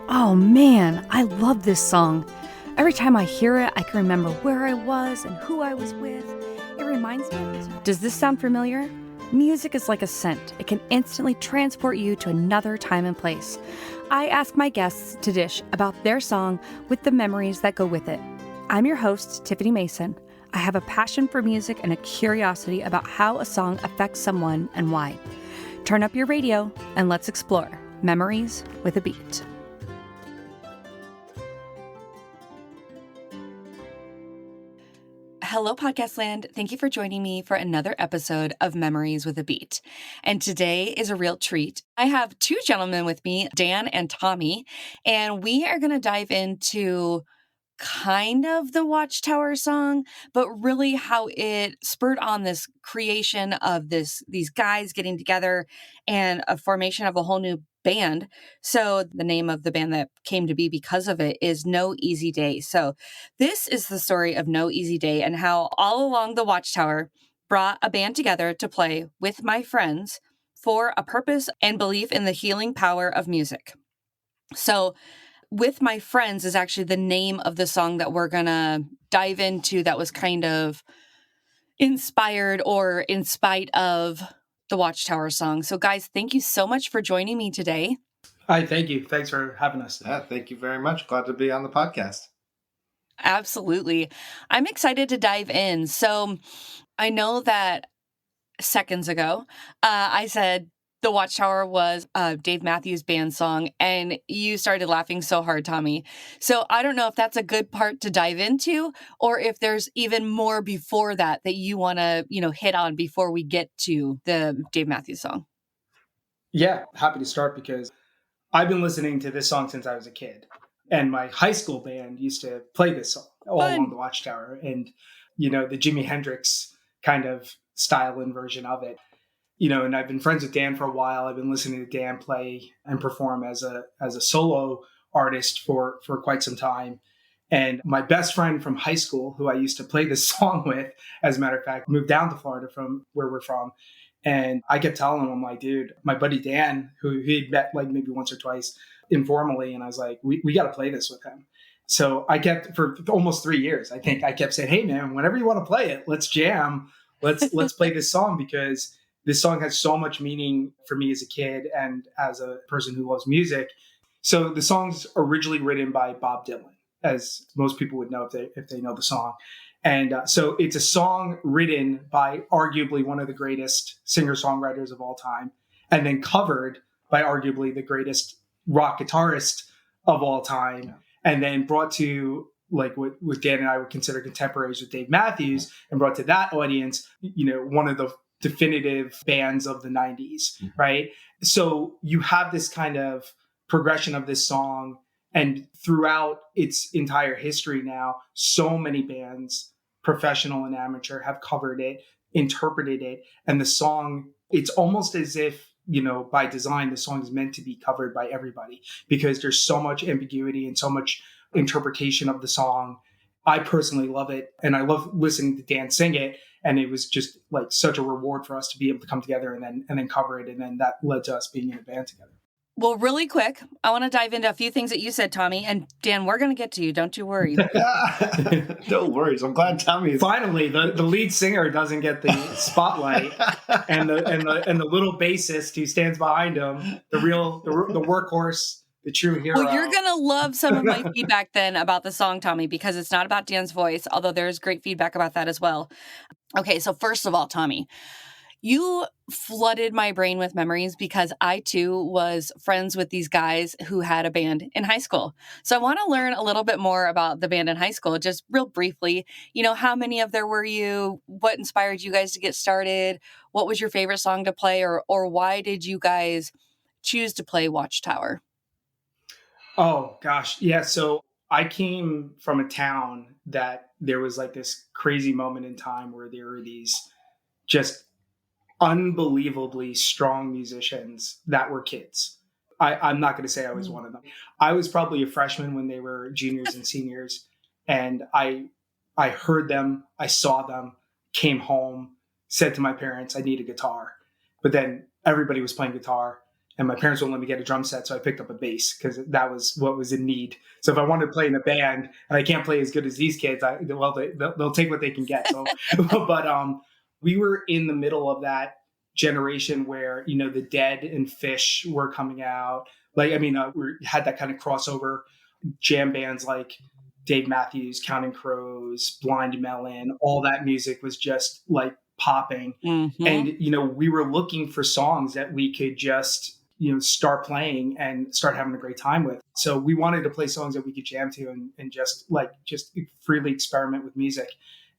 Oh man, I love this song. Every time I hear it, I can remember where I was and who I was with. It reminds me. Does this sound familiar? Music is like a scent. It can instantly transport you to another time and place. I ask my guests to dish about their song with the memories that go with it. I'm your host, Tiffany Mason. I have a passion for music and a curiosity about how a song affects someone and why. Turn up your radio and let's explore Memories with a Beat. Hello, Podcast Land. Thank you for joining me for another episode of Memories with a Beat. And today is a real treat. I have two gentlemen with me, Dan and Tommy, and we are going to dive into kind of the Watchtower song, but really how it spurred on this creation of these guys getting together and a formation of a whole new band. So the name of the band that came to be because of it is No Easy Day. So this is the story of No Easy Day and how All Along the Watchtower brought a band together to play with my friends for a purpose and belief in the healing power of music. So with My Friends is actually the name of the song that we're going to dive into that was kind of inspired or in spite of the Watchtower song. So guys, thank you so much for joining me today. Hi, thank you. Thanks for having us. Yeah, thank you very much. Glad to be on the podcast. Absolutely. I'm excited to dive in. So I know that seconds ago, I said the Watchtower was Dave Matthews Band song, and you started laughing so hard, Tommy. So I don't know if that's a good part to dive into, or if there's even more before that you want to, hit on before we get to the Dave Matthews song. Yeah, happy to start because I've been listening to this song since I was a kid. And my high school band used to play this song all along the Watchtower. And, the Jimi Hendrix kind of style and version of it. And I've been friends with Dan for a while. I've been listening to Dan play and perform as a solo artist for quite some time. And my best friend from high school, who I used to play this song with, as a matter of fact, moved down to Florida from where we're from. And I kept telling him, I'm like, dude, my buddy Dan, who he'd met like maybe once or twice informally. And I was like, we got to play this with him. So I kept for almost 3 years. I think I kept saying, hey man, whenever you want to play it, let's jam. Let's play this song because this song has so much meaning for me as a kid and as a person who loves music. So the song's originally written by Bob Dylan, as most people would know if they know the song. And so it's a song written by arguably one of the greatest singer-songwriters of all time, and then covered by arguably the greatest rock guitarist of all time, yeah. And then brought to like what Dan and I would consider contemporaries with Dave Matthews, and brought to that audience, one of the definitive bands of the 90s, right? So you have this kind of progression of this song, and throughout its entire history now, so many bands, professional and amateur, have covered it, interpreted it, and the song, it's almost as if, by design, the song is meant to be covered by everybody because there's so much ambiguity and so much interpretation of the song. I personally love it, and I love listening to Dan sing it. And it was just like such a reward for us to be able to come together and then cover it. And then that led to us being in a band together. Well, really quick, I want to dive into a few things that you said, Tommy. And Dan, we're going to get to you. Don't you worry. No worries. I'm glad Tommy is... Finally, the lead singer doesn't get the spotlight, and the little bassist who stands behind him, the workhorse, the true hero. Well, you're going to love some of my feedback then about the song, Tommy, because it's not about Dan's voice, although there's great feedback about that as well. Okay, so first of all, Tommy, you flooded my brain with memories because I too was friends with these guys who had a band in high school. So I want to learn a little bit more about the band in high school, just real briefly. How many of there were you? What inspired you guys to get started? What was your favorite song to play, or why did you guys choose to play Watchtower? Oh gosh, yeah. So I came from a town that there was like this crazy moment in time where there were these just unbelievably strong musicians that were kids. I'm not going to say I was one of them. I was probably a freshman when they were juniors and seniors, and I heard them, I saw them, came home, said to my parents, I need a guitar. But then everybody was playing guitar, and my parents wouldn't let me get a drum set, so I picked up a bass because that was what was in need. So if I wanted to play in a band and I can't play as good as these kids, they'll take what they can get. So, but we were in the middle of that generation where, you know, the Dead and Fish were coming out. Like, I mean, we had that kind of crossover jam bands like Dave Matthews, Counting Crows, Blind Melon. All that music was just like popping. Mm-hmm. And, you know, we were looking for songs that we could just, you know, start playing and start having a great time with. So we wanted to play songs that we could jam to and just freely experiment with music.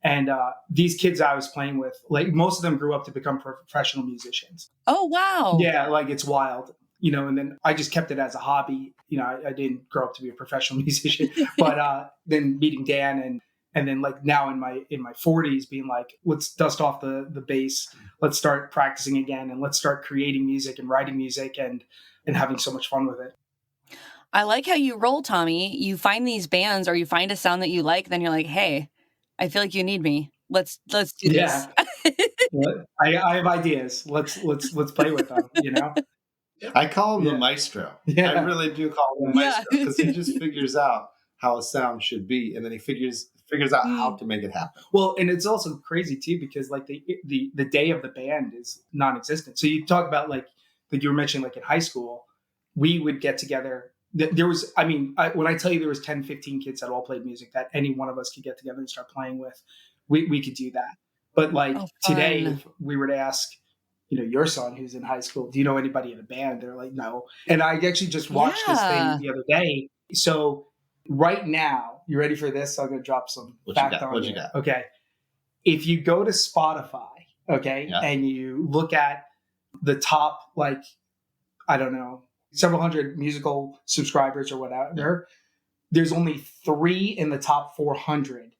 And these kids I was playing with, like most of them grew up to become professional musicians. Oh, wow. Yeah, like it's wild, you know, and then I just kept it as a hobby. You know, I didn't grow up to be a professional musician, but then meeting Dan and then like now in my 40s being like, let's dust off the bass, let's start practicing again, and let's start creating music and writing music and having so much fun with it. I like how you roll, Tommy. You find these bands or you find a sound that you like, then you're like, hey, I feel like you need me. Let's do this. I have ideas. Let's play with them, you know? I call him the maestro. Yeah. I really do call him the maestro because he just figures out how a sound should be, and then he figures out how to make it happen. Well, and it's also crazy too because like the day of the band is non-existent. So you talk about like you were mentioning, like in high school, we would get together. There was, I mean, when I tell you there was 10, 15 kids that all played music that any one of us could get together and start playing with, we could do that. But like today, if we were to ask, you know, your son who's in high school, do you know anybody in a band? They're like, no. And I actually just watched this thing the other day. So right now, you ready for this? I'm going to drop some fact on you. What you got? Okay. If you go to Spotify, okay, and you look at the top, like, I don't know, several hundred musical subscribers or whatever, there's only 3 in the top 400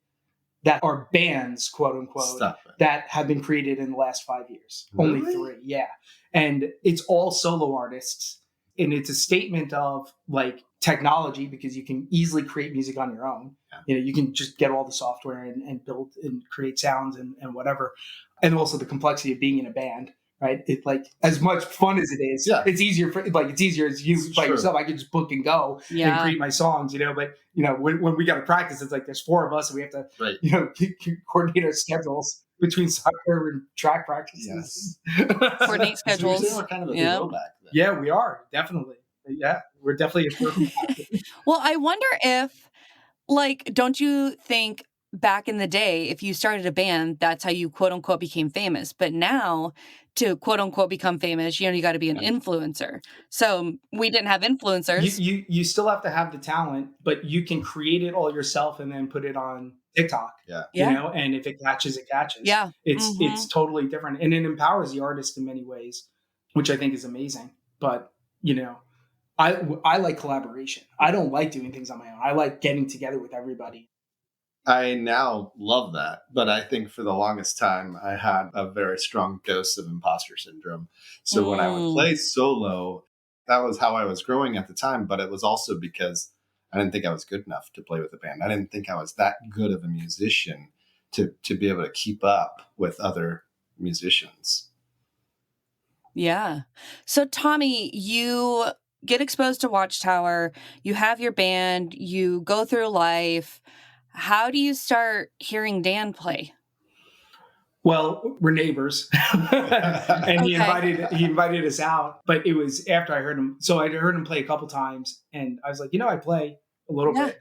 that are bands, quote unquote, that have been created in the last 5 years. Really? Only 3, yeah. And it's all solo artists. And it's a statement of like technology because you can easily create music on your own. Yeah. You know, you can just get all the software and build and create sounds and whatever. And also the complexity of being in a band, right? It's like as much fun as it is. It's easier it's easier as you by yourself. I could just book and go and create my songs, you know. But you know, when we got to practice, it's like there's 4 of us, and we have to, you know, coordinate our schedules between soccer and track practices. Coordinate schedules. So we're kind of a throwback then. Yeah, we are definitely. Yeah, we're definitely a throwback. Well, I wonder if, like, don't you think back in the day, if you started a band, that's how you quote unquote became famous. But now to quote unquote become famous, you know, you got to be an influencer. So we didn't have influencers. You still have to have the talent, but you can create it all yourself and then put it on TikTok. You know, and if it catches, it catches. Yeah. It's totally different. And it empowers the artist in many ways, which I think is amazing. But, you know, I like collaboration. I don't like doing things on my own. I like getting together with everybody. I now love that, but I think for the longest time, I had a very strong dose of imposter syndrome. So when I would play solo, that was how I was growing at the time, but it was also because I didn't think I was good enough to play with a band. I didn't think I was that good of a musician to be able to keep up with other musicians. Yeah. So Tommy, you get exposed to Watchtower, you have your band, you go through life. How do you start hearing Dan play? Well, we're neighbors, and he invited us out. But it was after I heard him. So I heard him play a couple times, and I was like, you know, I play a little bit.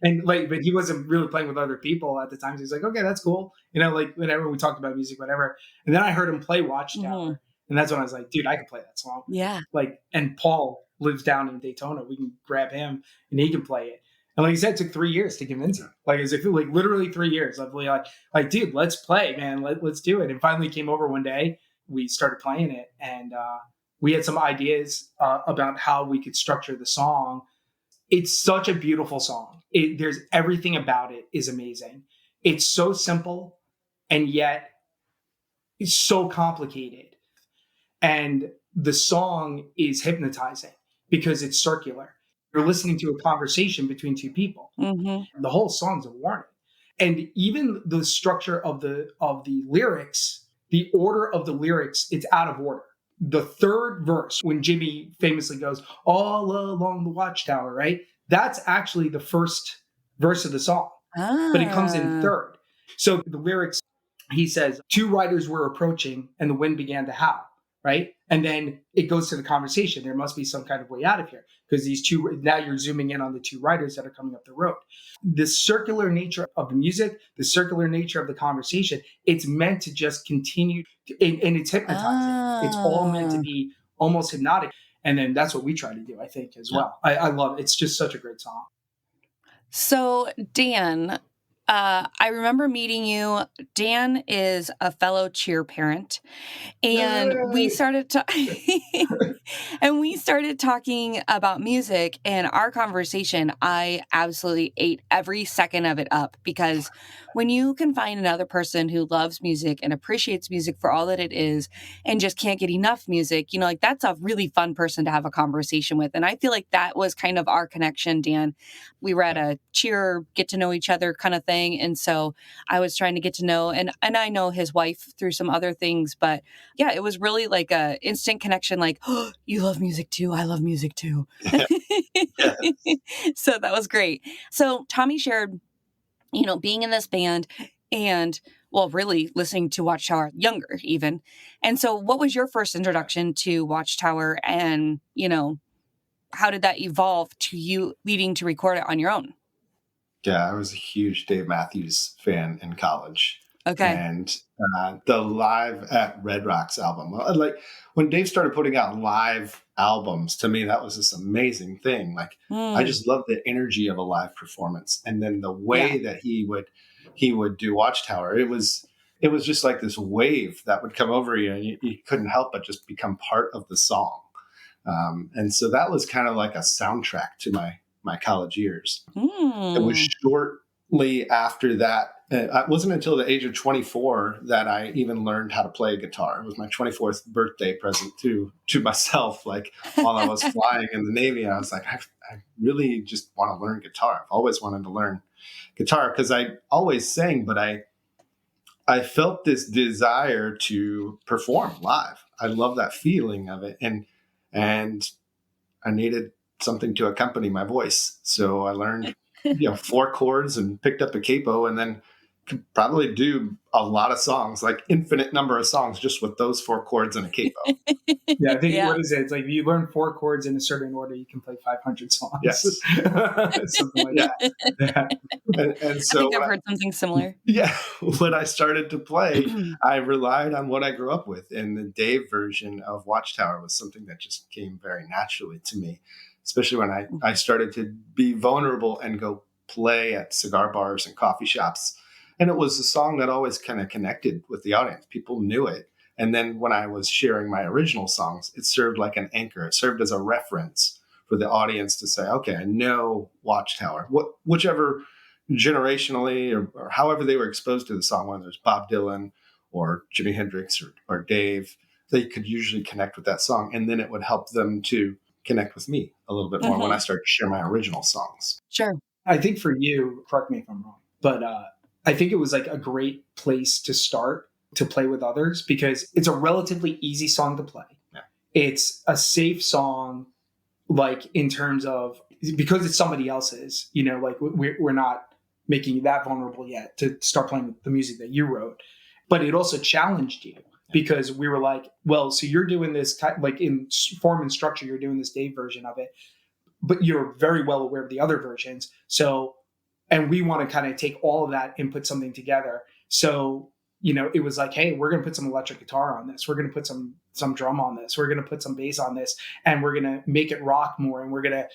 And like, but he wasn't really playing with other people at the time. So he's like, okay, that's cool. You know, like whenever we talked about music, whatever. And then I heard him play Watchtower, and that's when I was like, dude, I can play that song. Yeah. Like, and Paul lives down in Daytona. We can grab him, and he can play it. And like you said, it took 3 years to convince him. Like, as if like literally 3 years. Like, dude, let's play, man. Let's do it. And finally came over one day. We started playing it, and we had some ideas about how we could structure the song. It's such a beautiful song. There's everything about it is amazing. It's so simple, and yet it's so complicated. And the song is hypnotizing because it's circular. You're listening to a conversation between 2 people. The whole song's a warning. And even the structure of the lyrics, the order of the lyrics, it's out of order. the third verse, when Jimmy famously goes, "All along the Watchtower," right? That's actually the first verse of the song, but it comes in Ah. third. So the lyrics, he says, two riders were approaching and the wind began to howl, right? And then it goes to the conversation. There must be some kind of way out of here because these two, now you're zooming in on the two riders that are coming up the road. The circular nature of the music, the circular nature of the conversation, it's meant to just continue, and it's hypnotizing. It's all meant to Ah. be almost hypnotic. And then that's what we try to do, I think, as Yeah. well. I love it. It's just such a great song. So, Dan, I remember meeting you. Dan is a fellow cheer parent, and we Yay! started to and we started talking about music. And our conversation, I absolutely ate every second of it up, because when you can find another person who loves music and appreciates music for all that it is and just can't get enough music, like, that's a really fun person to have a conversation with. And I feel like that was kind of our connection, Dan. We were at a cheer get to know each other kind of thing, and so I was trying to get to know, and I know his wife through some other things, but yeah, it was really like a instant connection, like, oh, you love music too, I love music too. Yeah. So that was great. So Tommy shared, being in this band and, well, really listening to Watchtower younger even. And so what was your first introduction to Watchtower, and, how did that evolve to you leading to record it on your own? Yeah, I was a huge Dave Matthews fan in college. Okay. And the Live at Red Rocks album, like when Dave started putting out live albums, to me, that was this amazing thing. Like, I Mm, just loved the energy of a live performance. And then the yeah. way that he would do Watchtower, it was just like this wave that would come over you, and you couldn't help but just become part of the song. And so that was kind of like a soundtrack to my college years. It was Mm. shortly after that. It wasn't until the age of 24 that I even learned how to play guitar. It was my 24th birthday present to myself. Like, while I was flying in the Navy, I was like, I really just want to learn guitar. I've always wanted to learn guitar because I always sang, but I felt this desire to perform live. I love that feeling of it, and I needed something to accompany my voice. So I learned, four chords and picked up a capo, and then could probably do a lot of songs, like infinite number of songs, just with those four chords and a capo. Yeah, I think, Yeah. what is it? It's like if you learn four chords in a certain order, you can play 500 songs. Yes. Something like Yeah. that. Yeah. And I so think I've heard something similar. yeah, when I started to play, I relied on what I grew up with. And the Dave version of Watchtower was something that just came very naturally to me, especially when I started to be vulnerable and go play at cigar bars and coffee shops. And it was a song that always kind of connected with the audience. People knew it. And then when I was sharing my original songs, it served like an anchor. It served as a reference for the audience to say, okay, I know Watchtower. Whichever generationally or however they were exposed to the song, whether it's Bob Dylan or Jimi Hendrix or Dave, they could usually connect with that song. And then it would help them to connect with me a little bit more when I Mhm. started to share my original songs. Sure. I think for you, correct me if I'm wrong, but I think it was like a great place to start to play with others because it's a relatively easy song to play. Yeah. It's a safe song, like in terms of because it's somebody else's, like we're not making you that vulnerable yet to start playing the music that you wrote. But it also challenged you because we were like, well, so you're doing this like in form and structure, you're doing this Dave version of it, but you're very well aware of the other versions. So, and we want to kind of take all of that and put something together. So, it was like, hey, we're going to put some electric guitar on this. We're going to put some drum on this. We're going to put some bass on this, and we're going to make it rock more. And we're going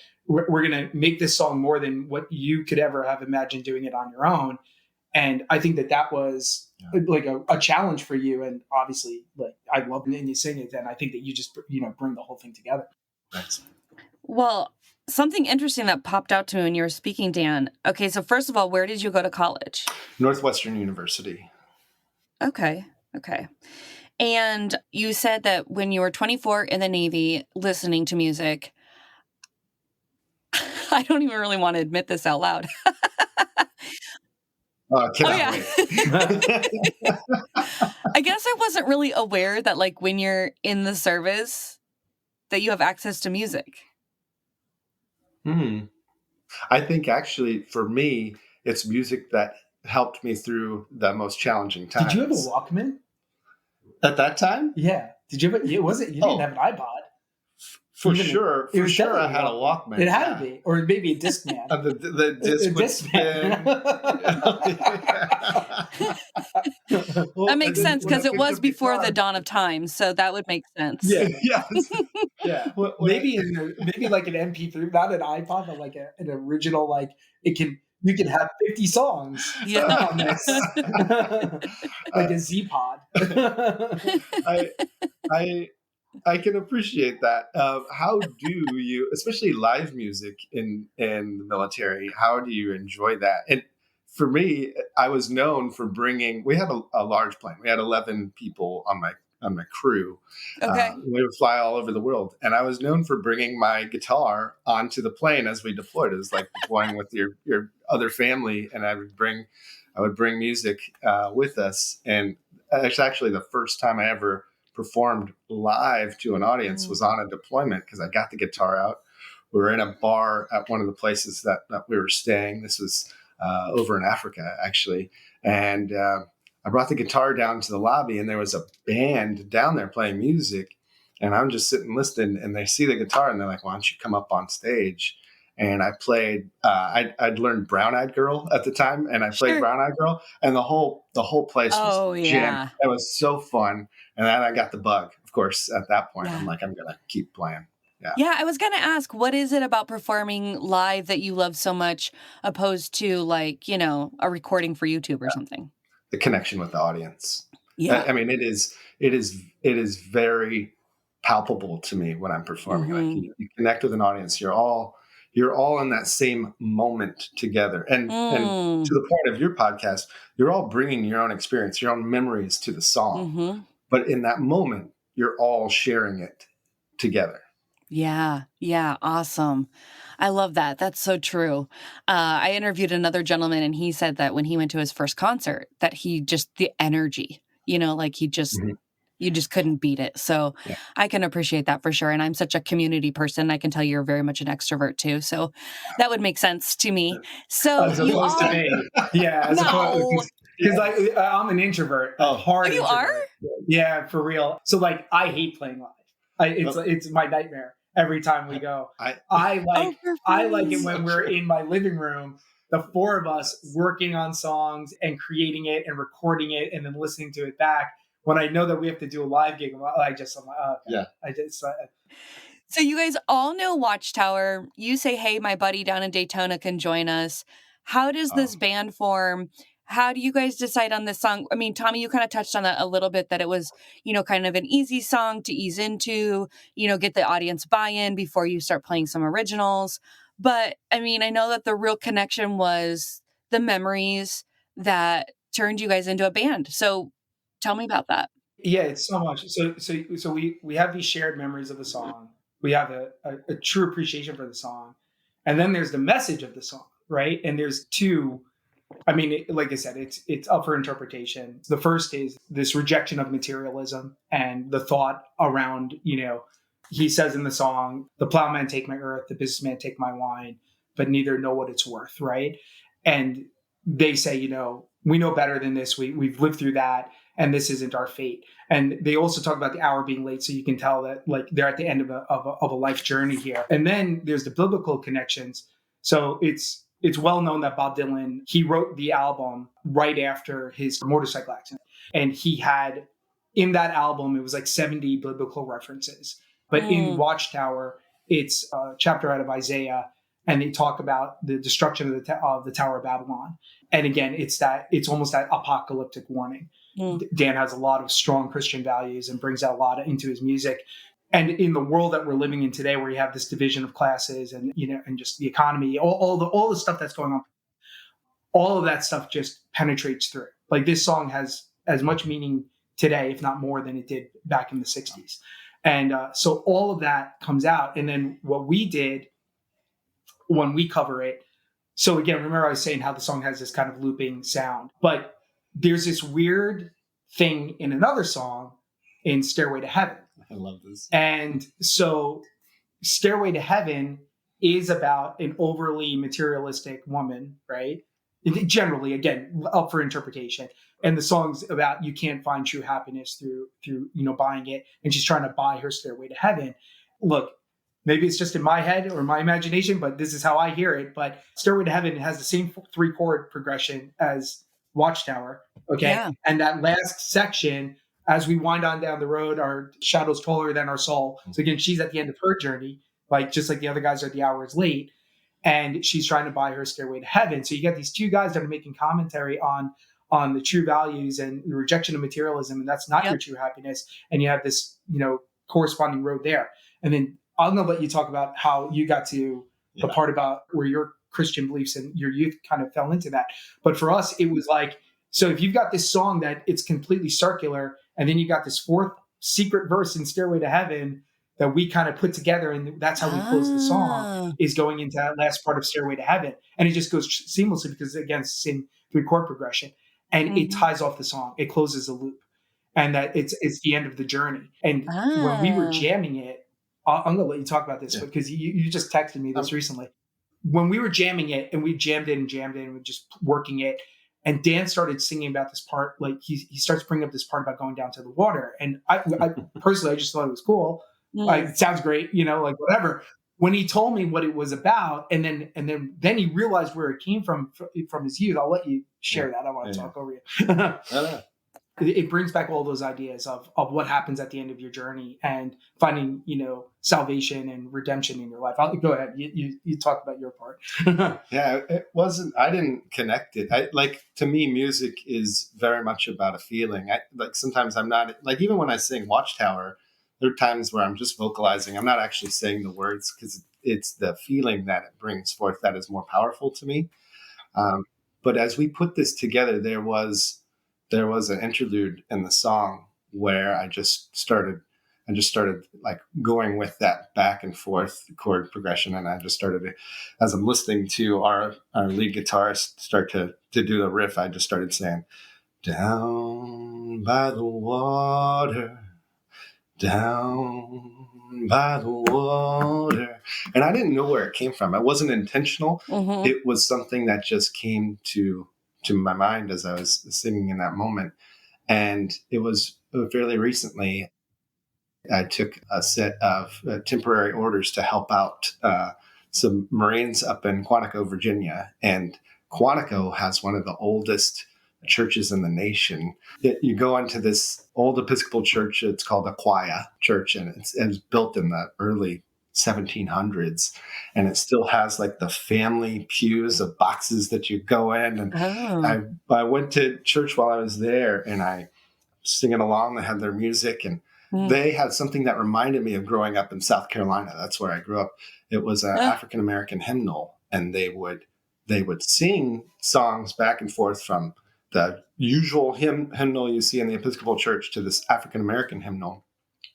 to make this song more than what you could ever have imagined doing it on your own. And I think that was like a challenge for you. And obviously, like I love it and you sing it. And I think that you just bring the whole thing together. Thanks. Well, something interesting that popped out to me when you were speaking, Dan. Okay, so first of all, where did you go to college? Northwestern University. Okay. Okay. And you said that when you were 24 in the Navy listening to music, I don't even really want to admit this out loud. Oh, I Oh cannot yeah. wait. I guess I wasn't really aware that like when you're in the service that you have access to music. Hmm. I think actually for me, it's music that helped me through the most challenging Did you have a times. Walkman? At that time? Yeah. Did you have it? Was it? You didn't Oh, have an iPod. for Even sure. it For was I definitely a had a Walkman. Walkman. It had Yeah. to be, or maybe a Discman. The A disc would spin. That Well, and makes then sense when I because it picked was up before the guitar, dawn of time, so that would make sense. Yeah. yes. Yeah. When I, Maybe like an MP3, not an iPod, but like an original. Like you can have 50 songs Yeah. on this, like a Z Pod. I, I, I can appreciate that. How do you, especially live music in the military, how do you enjoy that? And for me, I was known for bringing. We had a large plane. We had 11 people on my crew. Okay. We would fly all over the world, and I was known for bringing my guitar onto the plane as we deployed. It was like deploying with your other family, and I would bring music with us. And it's actually the first time I ever performed live to an audience was on a deployment because I got the guitar out. We were in a bar at one of the places that we were staying. This was over in Africa, actually. And I brought the guitar down to the lobby, and there was a band down there playing music. And I'm just sitting listening, and they see the guitar, and they're like, "Why don't you come up on stage?" And I played. I'd learned Brown Eyed Girl at the time, and I played Sure. Brown Eyed Girl, and the whole place was Oh jammed. yeah. It was so fun. And then I got the bug, of course, at that point. I'm Yeah. like, I'm going to keep playing. Yeah. Yeah, I was gonna ask, what is it about performing live that you love so much, opposed to like, a recording for YouTube or something? The connection with the audience. Yeah. I mean, it is very palpable to me when I'm performing. Like Mm-hmm. you connect with an audience. You're all in that same moment together. And Mm. to the point of your podcast, you're all bringing your own experience, your own memories to the song. Mm-hmm. But in that moment, you're all sharing it together. Yeah. Yeah. Awesome. I love that. That's so true. I interviewed another gentleman and he said that when he went to his first concert, that the energy, like Mhm. you just couldn't beat it. So Yeah. I can appreciate that for sure. And I'm such a community person. I can tell you're very much an extrovert too. So that would make sense to me. So As you opposed to all, me. Yeah, as opposed no, because I'm an introvert, a Oh. hard you are? introvert. Yeah, for real. So like I hate playing live. It's my nightmare every time we go. I I like Oh, I like it when So we're true. in my living room, the four of us working on songs and creating it and recording it and then listening to it back. When I know that we have to do a live gig, I'm like, oh, okay. Yeah. So you guys all know Watchtower. You say, hey, my buddy down in Daytona can join us. How does Oh. this band form? How do you guys decide on this song? I mean, Tommy, you kind of touched on that a little bit, that it was, kind of an easy song to ease into, get the audience buy-in before you start playing some originals. But I mean, I know that the real connection was the memories that turned you guys into a band. So tell me about that. Yeah, it's so much. So we have these shared memories of the song. We have a true appreciation for the song, and then there's the message of the song, right? And there's two. I mean, like I said, it's up for interpretation. The first is this rejection of materialism and the thought around, he says in the song, "The plowman take my earth, the businessman take my wine, but neither know what it's worth," right? And they say, we know better than this. We've lived through that, and this isn't our fate. And they also talk about the hour being late, so you can tell that like they're at the end of a life journey here. And then there's the biblical connections. So it's well known that Bob Dylan, he wrote the album right after his motorcycle accident. And he had in that album, it was like 70 biblical references. But in Mm, Watchtower, it's a chapter out of Isaiah, and they talk about the destruction of the Tower of Babylon. And again, it's almost that apocalyptic warning. mm, Dan has a lot of strong Christian values and brings that a lot into his music. And in the world that we're living in today, where you have this division of classes and and just the economy, all the stuff that's going on, all of that stuff just penetrates through. Like this song has as much meaning today, if not more, than it did back in the '60s. And so all of that comes out. And then what we did when we cover it, So again, remember I was saying how the song has this kind of looping sound, but there's this weird thing in another song in Stairway to Heaven. I love this. And so Stairway to Heaven is about an overly materialistic woman, right? Generally, again, up for interpretation. And the song's about you can't find true happiness through buying it, and she's trying to buy her stairway to heaven. Look, maybe it's just in my head or my imagination, but this is how I hear it. But Stairway to Heaven has the same 3-chord progression as Watchtower, okay? Yeah. And that last section, as we wind on down the road, our shadow's taller than our soul. So again, she's at the end of her journey, like just like the other guys are the hours late, and she's trying to buy her stairway to heaven. So you got these two guys that are making commentary on the true values and the rejection of materialism, and that's not your true happiness. And you have this, corresponding road there. And then I'm gonna let you talk about how you got to the part about where your Christian beliefs and your youth kind of fell into that. But for us, it was like, so if you've got this song that it's completely circular, and then you got this fourth secret verse in Stairway to Heaven that we kind of put together, and that's how we close the song, is going into that last part of Stairway to Heaven. And it just goes seamlessly because, again, it's the same 3-chord progression. And it ties off the song. It closes the loop. And that it's the end of the journey. And when we were jamming it, I'm going to let you talk about this because you just texted me this recently. When we were jamming it, and we jammed it and we're just working it, and Dan started singing about this part, like he starts bringing up this part about going down to the water. And I personally, I just thought it was cool. Like, it sounds great, like whatever. When he told me what it was about, and then he realized where it came from his youth. I'll let you share that. I want to talk over you. It brings back all those ideas of what happens at the end of your journey and finding, salvation and redemption in your life. Go ahead. You talk about your part. It wasn't, I didn't connect it. To me, music is very much about a feeling. Sometimes I'm not, even when I sing Watchtower, there are times where I'm just vocalizing. I'm not actually saying the words because it's the feeling that it brings forth that is more powerful to me. But as we put this together, there was an interlude in the song where I just started like going with that back and forth chord progression. And I just started, as I'm listening to our lead guitarist start to do the riff, I just started saying, down by the water, down by the water. And I didn't know where it came from. It wasn't intentional. Mm-hmm. It was something that just came to my mind as I was singing in that moment. And it was fairly recently, I took a set of temporary orders to help out some Marines up in Quantico, Virginia. And Quantico has one of the oldest churches in the nation. You go into this old Episcopal church, it's called Aquia Church, and it was built in the early 1700s, and it still has like the family pews of boxes that you go in. And I went to church while I was there, and I singing along. They had their music, and they had something that reminded me of growing up in South Carolina. That's where I grew up. It was an African American hymnal, and they would sing songs back and forth from the usual hymnal you see in the Episcopal Church to this African American hymnal.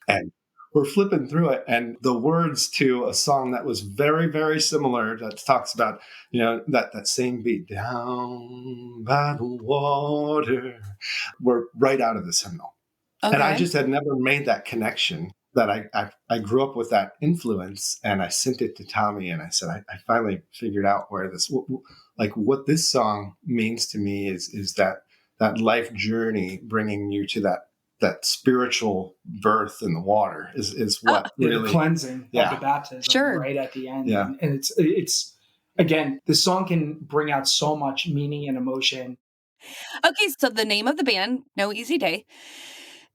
And we're flipping through it, and the words to a song that was very, very similar, that talks about, that same beat, down by the water, were right out of this hymnal. Okay. And I just had never made that connection, that I grew up with that influence, and I sent it to Tommy, and I said, I finally figured out where this, what this song means to me is that life journey, bringing you to that spiritual birth in the water is what really the cleansing of the baptism right at the end. Yeah. And it's again, the song can bring out so much meaning and emotion. Okay, so the name of the band, No Easy Day.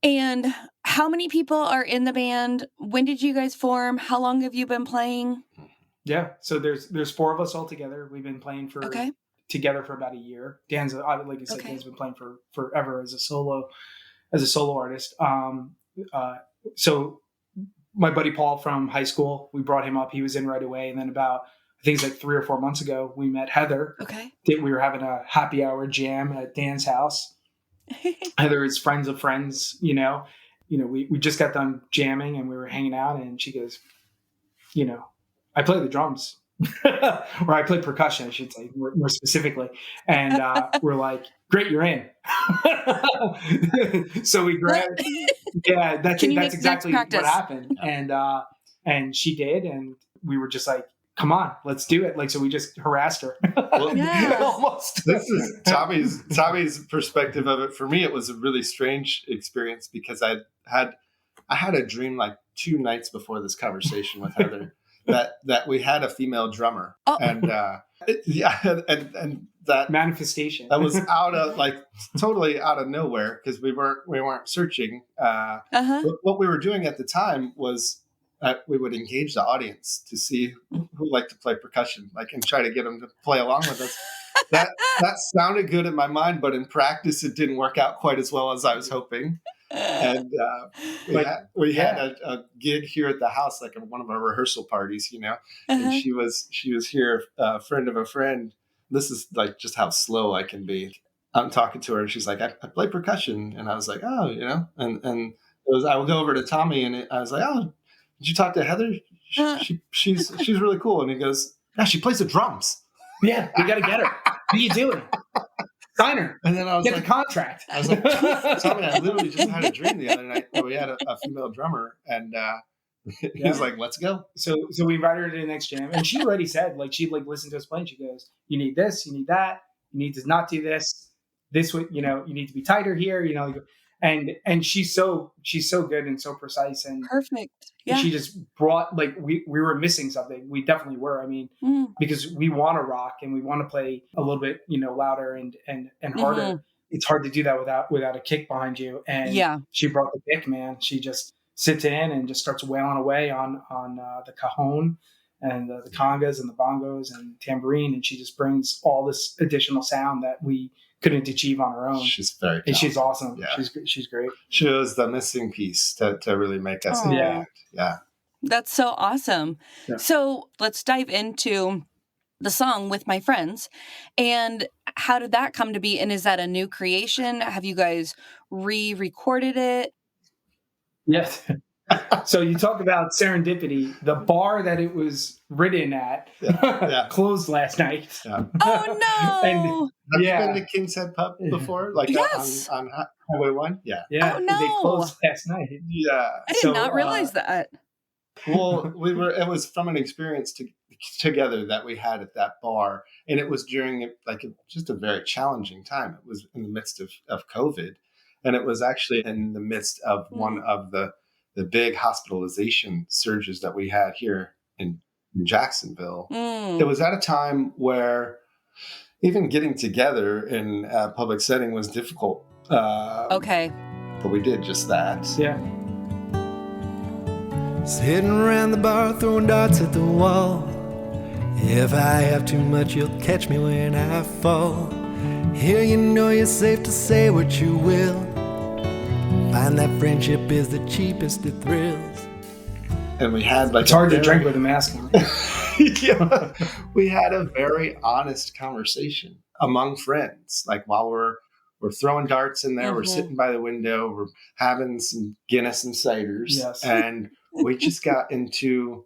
And how many people are in the band? When did you guys form? How long have you been playing? Yeah, so there's 4 of us all together. We've been playing together for about a year. Dan's, like I said, Dan's been playing for forever as a solo artist. So my buddy Paul from high school, we brought him up. He was in right away. And then about, I think it's like 3 or 4 months ago, we met Heather. Okay. We were having a happy hour jam at Dan's house. Heather is friends of friends, we just got done jamming and we were hanging out, and she goes, I play the drums. or I played percussion, I should say, more specifically. And we're like, great, you're in. So we grabbed, yeah, Can you that's make next exactly what practice? happened. And she did, and we were just like, come on, let's do it. Like, so we just harassed her. Well, Yeah. Almost. this is Tommy's perspective of it. For me, it was a really strange experience because I had a dream like 2 nights before this conversation with Heather that we had a female drummer, Oh. and and that Manifestation. that was out of like totally out of nowhere because we weren't searching. Uh-huh. What we were doing at the time was we would engage the audience to see who liked to play percussion, like, and try to get them to play along with us. That sounded good in my mind, but in practice, it didn't work out quite as well as I was hoping. And we had a gig here at the house, like one of our rehearsal parties, and she was here, a friend of a friend. This is like just how slow I can be. I'm talking to her, and she's like, I play percussion, and I was like, oh, and I would go over to Tommy, and I was like, oh, did you talk to Heather? She's really cool. And he goes, yeah, she plays the drums. Yeah, we got to get her. What are you doing? Sign her. And then I was Get like, the contract. I was like, Tommy, I literally just had a dream the other night that we had a female drummer, and he was like, let's go. So we invited her to the next jam, and she already said, like, she'd like listened to us play, and she goes, you need this, you need that, you need to not do this. This would, you need to be tighter here, and she's so good and so precise, and Perfect. Yeah. she just brought, like, we were missing something. We definitely were. I mean, because we want to rock and we want to play a little bit, louder and harder. Mm-hmm. It's hard to do that without a kick behind you. And she brought the kick, man. She just sits in and just starts wailing away on the cajon and the congas and the bongos and tambourine, and she just brings all this additional sound that we couldn't achieve on her own. She's very talented. And she's awesome. Yeah. She's great. She was the missing piece to really make us Aw. Yeah. That's so awesome. Yeah. So let's dive into the song With My Friends. And how did that come to be? And is that a new creation? Have you guys re-recorded it? Yes. So you talk about serendipity. The bar that it was written at closed last night. Yeah. Oh, no. Have you been to King's Head Pub before? Like yes. on Highway 1? Yeah. Yeah. Oh, no. They closed last night. Yeah. I did not realize that. Well, it was from an experience together that we had at that bar. And it was during just a very challenging time. It was in the midst of COVID. And it was actually in the midst of one of the big hospitalization surges that we had here in Jacksonville. It was at a time where even getting together in a public setting was difficult. Okay. But we did just that. Yeah. Sitting around the bar throwing darts at the wall. If I have too much, you'll catch me when I fall. Here you know you're safe to say what you will. Find that friendship is the cheapest of thrills. And we had it's hard to drink with a mask on. Yeah, we had a very honest conversation among friends. Like while we're throwing darts in there, we're sitting by the window, we're having some Guinness and ciders, and we just got into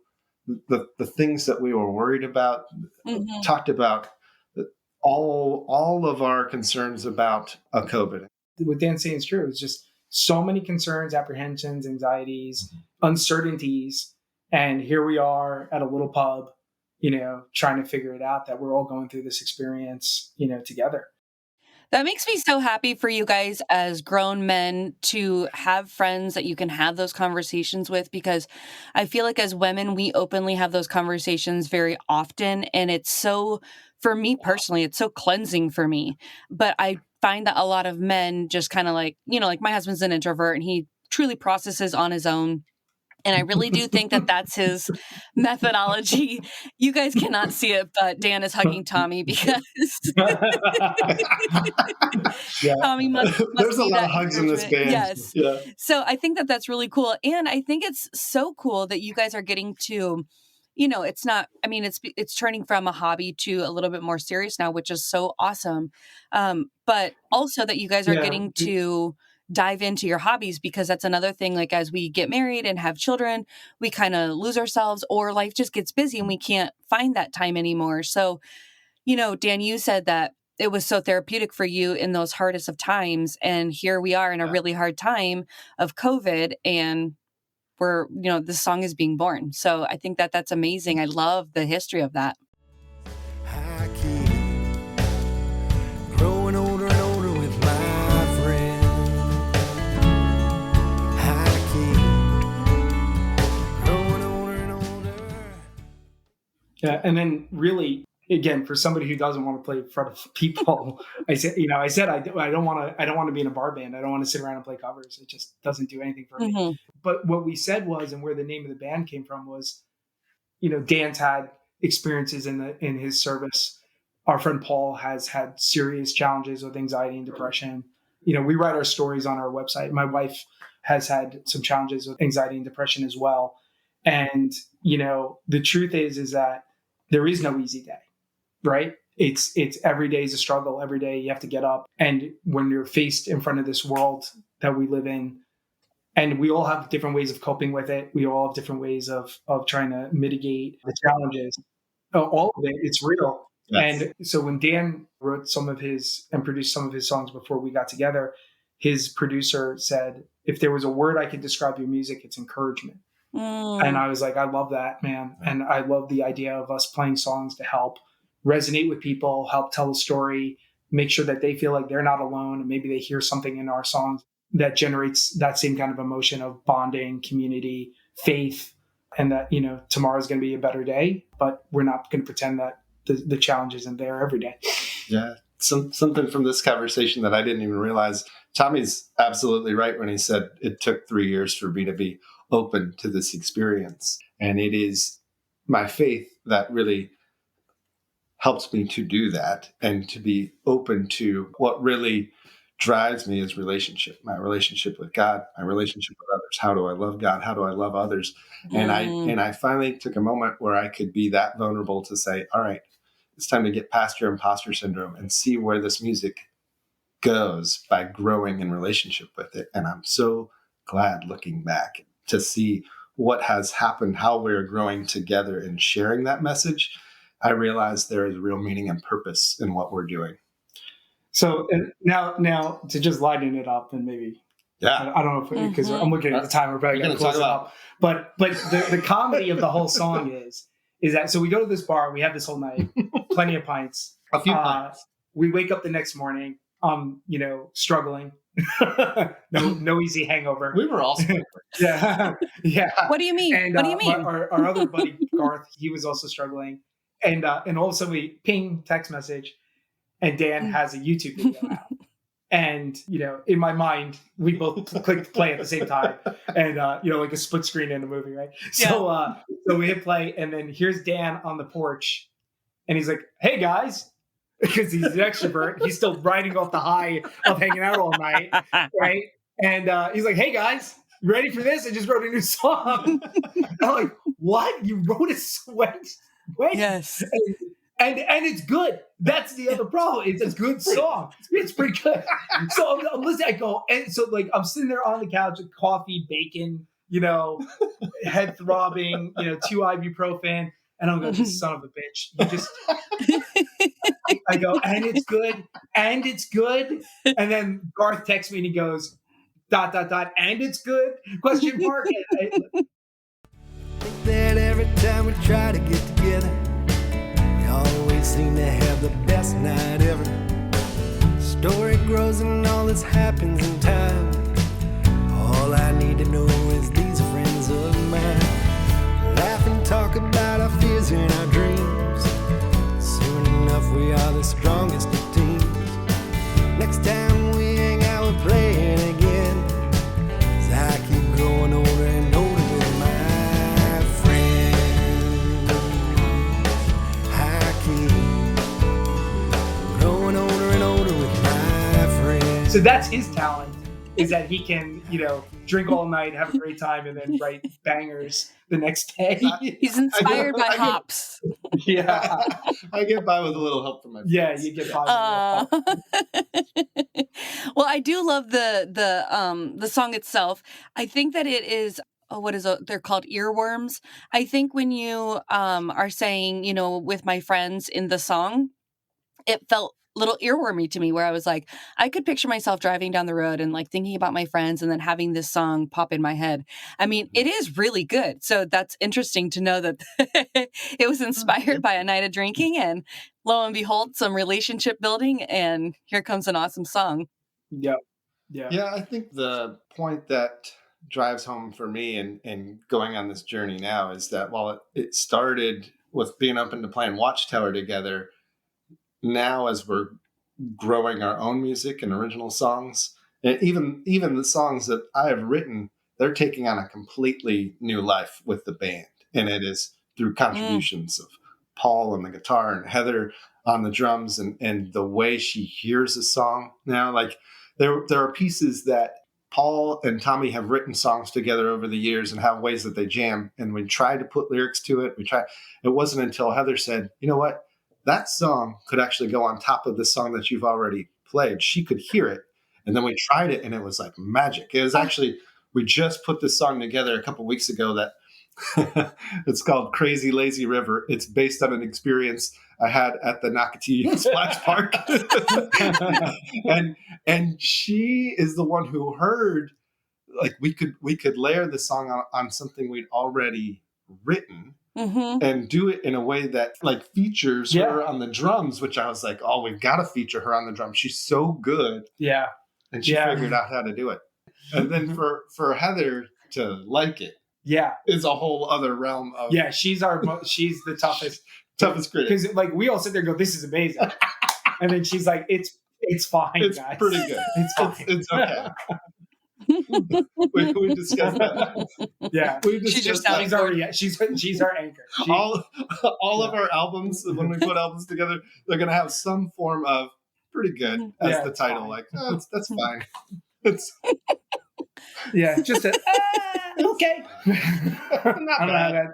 the things that we were worried about. Talked about all of our concerns about COVID. What Dan's saying is true. It's just so many concerns, apprehensions, anxieties, uncertainties. And here we are at a little pub, trying to figure it out, that we're all going through this experience, together. That makes me so happy for you guys as grown men to have friends that you can have those conversations with, because I feel like as women, we openly have those conversations very often. And it's so, for me personally, it's so cleansing for me. But I find that a lot of men just kind of like my husband's an introvert and he truly processes on his own. And I really do think that that's his methodology. You guys cannot see it, but Dan is hugging Tommy because Tommy must There's a lot of hugs in this band. Yes. Yeah. So I think that that's really cool. And I think it's so cool that you guys are getting to, it's not, it's turning from a hobby to a little bit more serious now, which is so awesome. But also that you guys are getting to dive into your hobbies, because that's another thing. Like, as we get married and have children, we kind of lose ourselves, or life just gets busy and we can't find that time anymore. So, Dan, you said that it was so therapeutic for you in those hardest of times. And here we are in a really hard time of COVID, and this song is being born. So I think that that's amazing. I love the history of that. I keep growing older and older with my friend. I keep growing older and older. Yeah, and then really, again, for somebody who doesn't want to play in front of people, I said I don't want to be in a bar band. I don't want to sit around and play covers. It just doesn't do anything for me. But what we said was, and where the name of the band came from was, Dan's had experiences in his service. Our friend Paul has had serious challenges with anxiety and depression. We write our stories on our website. My wife has had some challenges with anxiety and depression as well. And, the truth is that there is no easy day, right? It's every day is a struggle. Every day you have to get up. And when you're faced in front of this world that we live in, and we all have different ways of coping with it. We all have different ways of trying to mitigate the challenges. All of it, it's real. Yes. And so when Dan wrote and produced some of his songs before we got together, his producer said, if there was a word I could describe your music, it's encouragement. And I was like, I love that, man. And I love the idea of us playing songs to help resonate with people, help tell a story, make sure that they feel like they're not alone. And maybe they hear something in our songs that generates that same kind of emotion of bonding, community, faith, and that, tomorrow's going to be a better day, but we're not going to pretend that the challenge isn't there every day. Yeah. Something from this conversation that I didn't even realize. Tommy's absolutely right when he said it took 3 years for me to be open to this experience. And it is my faith that really helps me to do that and to be open to what really drives me is relationship, my relationship with God, my relationship with others. How do I love God? How do I love others? And I finally took a moment where I could be that vulnerable to say, all right, it's time to get past your imposter syndrome and see where this music goes by growing in relationship with it. And I'm so glad looking back to see what has happened, how we're growing together and sharing that message. I realize there is real meaning and purpose in what we're doing. So now to just lighten it up and maybe, I don't know if, because I'm looking at the time, we're probably going to close it up. But the comedy of the whole song is that, so we go to this bar, we have this whole night, plenty of pints, a few pints. We wake up the next morning, struggling, no easy hangover. We were all struggling. Yeah. What do you mean? And, what do you mean? Our other buddy Garth, he was also struggling, and all of a sudden we ping text message. And Dan has a YouTube video out. And, in my mind, we both clicked play at the same time. And, like a split screen in a movie, right? So we hit play. And then here's Dan on the porch. And he's like, hey, guys. Because he's an extrovert. He's still riding off the high of hanging out all night, right? And he's like, hey, guys, you ready for this? I just wrote a new song. I'm like, what? You wrote a sweat? Yes. And it's good. That's the other problem. It's a good song. It's pretty good. So I'm listening. I go, and so I'm sitting there on the couch with coffee, bacon, head throbbing, 2 ibuprofen, and I'm going, this son of a bitch. You just. I go, and it's good, and it's good. And then Garth texts me and he goes, ... and it's good? ? Think that every time we try to get together, always seem to have the best night ever. Story grows and all this happens in time. All I need to know is these friends of mine laugh and talk about our fears and our dreams. Soon enough we are the strongest of teams. Next time we hang out we're playing again, 'cause I keep growing older and older with my friends. I keep growing older and older with my friends. So that's his talent. is that he can, drink all night, have a great time, and then write bangers the next day. He's inspired by hops. Yeah. I get by with a little help from my friends. Yeah, you get by with Well, I do love the song itself. I think that it is they're called earworms. I think when you are saying, with my friends in the song, it felt a little earwormy to me, where I was like, I could picture myself driving down the road and like thinking about my friends and then having this song pop in my head. I mean, it is really good. So that's interesting to know that it was inspired by a night of drinking, and lo and behold, some relationship building, and here comes an awesome song. Yep. Yeah, I think the point that drives home for me and going on this journey now is that while it started with being open to playing Watchtower together, now as we're growing our own music and original songs, and even the songs that I have written, they're taking on a completely new life with the band. And it is through contributions of Paul on the guitar and Heather on the drums, and the way she hears a song now. Like there are pieces that Paul and Tommy have written songs together over the years and have ways that they jam. And we tried to put lyrics to it. It wasn't until Heather said, you know what? That song could actually go on top of the song that you've already played. She could hear it. And then we tried it, and it was like magic. It was actually, we just put this song together a couple of weeks ago that it's called Crazy Lazy River. It's based on an experience I had at the Nocatee Splash Park. and she is the one who heard, like, we could layer the song on something we'd already written. Mm-hmm. And do it in a way that like features her on the drums, which I was like, oh, we've got to feature her on the drums. She's so good. Yeah. And she figured out how to do it. And then for Heather to like it, is a whole other realm of. Yeah, she's the toughest critic. Because like we all sit there and go, this is amazing. And then she's like, it's fine, it's guys. Pretty good. It's fine. It's okay. we discussed that. Yeah, she's our anchor. All of our albums, when we put albums together, they're going to have some form of pretty good as the title. Fine. Like, that's fine. It's just okay. Not bad.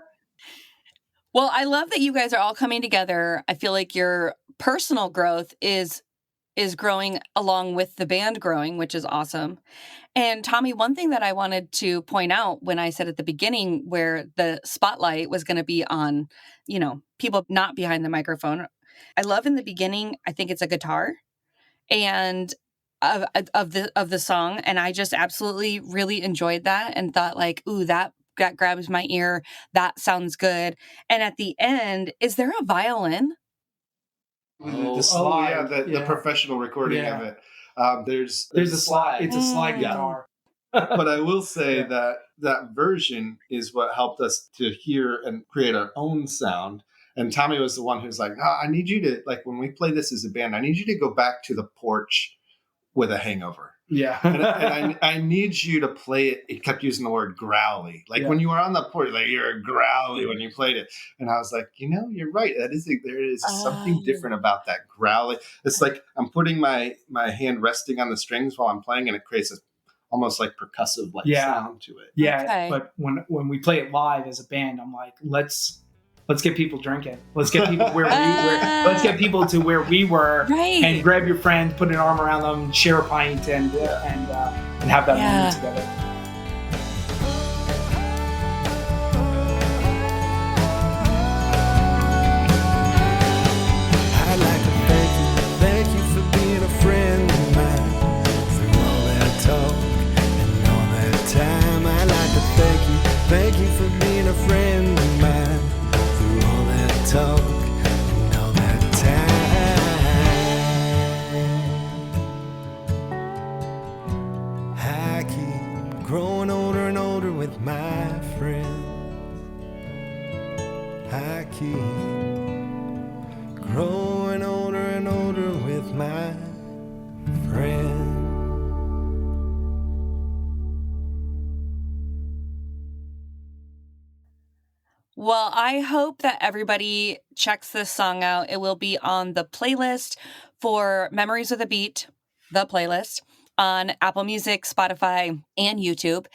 Well, I love that you guys are all coming together. I feel like your personal growth is growing along with the band growing, which is awesome. And Tommy, one thing that I wanted to point out when I said at the beginning where the spotlight was going to be on, people not behind the microphone. I love in the beginning, I think it's a guitar and of the song. And I just absolutely really enjoyed that and thought like, ooh, that grabs my ear. That sounds good. And at the end, is there a violin? The slide. The professional recording of it. There's a slide. It's a slide guitar. But I will say that version is what helped us to hear and create our own sound. And Tommy was the one who's like, I need you to, like, when we play this as a band, I need you to go back to the porch with a hangover. Yeah. and I need you to play it. He kept using the word growly. Like when you were on the porch, like you're growly when you played it. And I was like, you're right. There is something different about that growly. It's like I'm putting my hand resting on the strings while I'm playing, and it creates almost like percussive sound to it. Yeah. Okay. But when we play it live as a band, I'm like, let's get people drinking. Let's get people let's get people to where we were, and grab your friend, put an arm around them, share a pint, and have that moment together. I'd like to thank you for being a friend of mine through all that talk and all that time. I'd like to thank you for being a friend of mine. Talk and all that time. I keep growing older and older with my friend. I keep growing older and older with my friend. Well, I hope that everybody checks this song out. It will be on the playlist for Memories with a Beat, the playlist. on Apple Music, Spotify, and YouTube.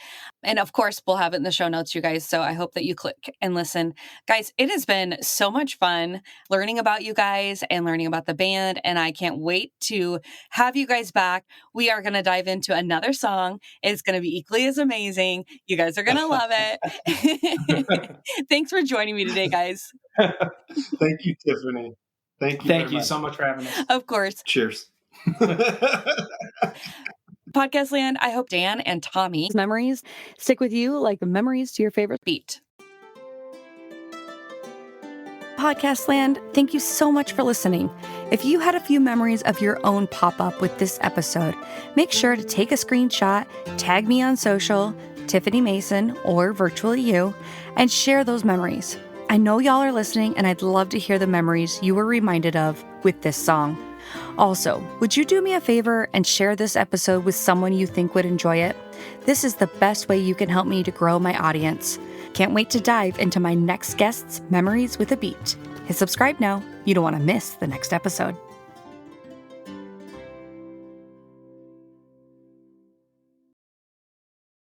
And of course, we'll have it in the show notes, you guys. So I hope that you click and listen. Guys, it has been so much fun learning about you guys and learning about the band. And I can't wait to have you guys back. We are going to dive into another song. It's going to be equally as amazing. You guys are going to love it. Thanks for joining me today, guys. Thank you, Tiffany. Thank you so much for having us. Of course. Cheers. Podcast land, I hope Dan and Tommy's memories stick with you like the memories to your favorite beat. Podcast land, thank you so much for listening. If you had a few memories of your own pop up with this episode, make sure to take a screenshot, tag me on social, Tiffany Mason or virtually you, and share those memories. I know y'all are listening, and I'd love to hear the memories you were reminded of with this song. Also, would you do me a favor and share this episode with someone you think would enjoy it? This is the best way you can help me to grow my audience. Can't wait to dive into my next guest's memories with a beat. Hit subscribe now. You don't want to miss the next episode.